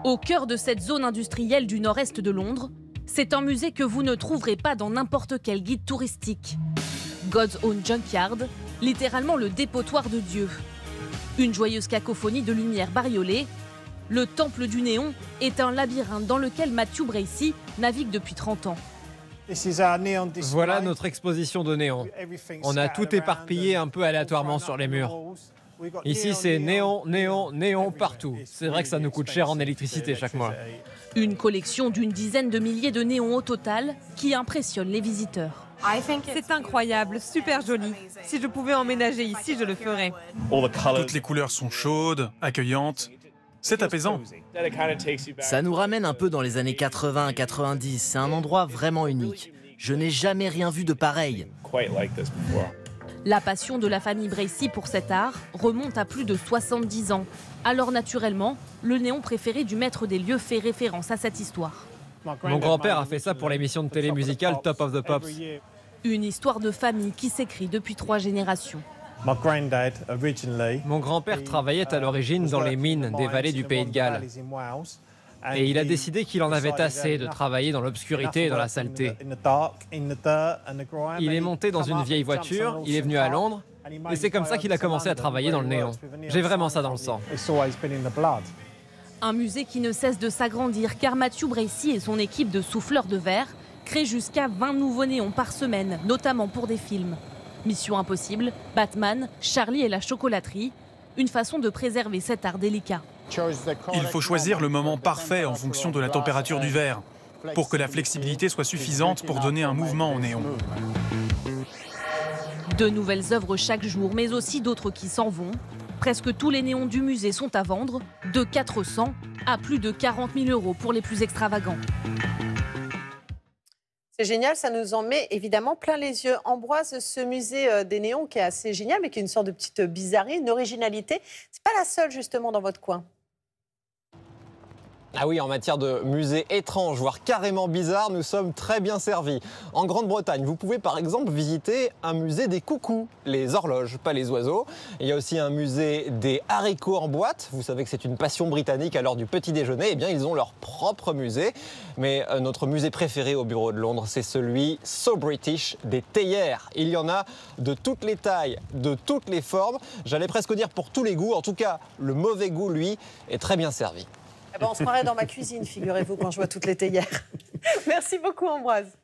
Au cœur de cette zone industrielle du nord-est de Londres, c'est un musée que vous ne trouverez pas dans n'importe quel guide touristique. God's Own Junkyard, littéralement le dépotoir de Dieu. Une joyeuse cacophonie de lumière bariolée. Le temple du néon est un labyrinthe dans lequel Matthew Bracey navigue depuis 30 ans. Voilà notre exposition de néon. On a tout éparpillé un peu aléatoirement sur les murs. Ici, c'est néon, néon, néon partout. C'est vrai que ça nous coûte cher en électricité chaque mois. Une collection d'une dizaine de milliers de néons au total qui impressionne les visiteurs. C'est incroyable, super joli. Si je pouvais emménager ici, je le ferais. Toutes les couleurs sont chaudes, accueillantes. C'est apaisant. Ça nous ramène un peu dans les années 80-90. C'est un endroit vraiment unique. Je n'ai jamais rien vu de pareil. La passion de la famille Bracey pour cet art remonte à plus de 70 ans. Alors naturellement, le néon préféré du maître des lieux fait référence à cette histoire. Mon grand-père a fait ça pour l'émission de télé musicale Top of the Pops. Une histoire de famille qui s'écrit depuis 3 générations. Mon grand-père travaillait à l'origine dans les mines des vallées du Pays de Galles. Et il a décidé qu'il en avait assez de travailler dans l'obscurité et dans la saleté. Il est monté dans une vieille voiture, il est venu à Londres, et c'est comme ça qu'il a commencé à travailler dans le néon. J'ai vraiment ça dans le sang. Un musée qui ne cesse de s'agrandir car Matthew Bracey et son équipe de souffleurs de verre créent jusqu'à 20 nouveaux néons par semaine, notamment pour des films. Mission Impossible, Batman, Charlie et la chocolaterie, une façon de préserver cet art délicat. Il faut choisir le moment parfait en fonction de la température du verre, pour que la flexibilité soit suffisante pour donner un mouvement au néon. De nouvelles œuvres chaque jour, mais aussi d'autres qui s'en vont. Presque tous les néons du musée sont à vendre, de 400 à plus de 40 000 € pour les plus extravagants. C'est génial, ça nous en met évidemment plein les yeux. Ambroise, ce musée des néons qui est assez génial, mais qui est une sorte de petite bizarrerie, une originalité, c'est pas la seule justement dans votre coin. Ah oui, en matière de musées étranges, voire carrément bizarres, nous sommes très bien servis. En Grande-Bretagne, vous pouvez par exemple visiter un musée des coucous, les horloges, pas les oiseaux. Il y a aussi un musée des haricots en boîte. Vous savez que c'est une passion britannique à l'heure du petit déjeuner. Eh bien, ils ont leur propre musée. Mais notre musée préféré au bureau de Londres, c'est celui So British des théières. Il y en a de toutes les tailles, de toutes les formes. J'allais presque dire pour tous les goûts. En tout cas, le mauvais goût, lui, est très bien servi. Eh ben, on se croirait dans ma cuisine, figurez-vous, quand je vois toutes les théières. Merci beaucoup, Ambroise.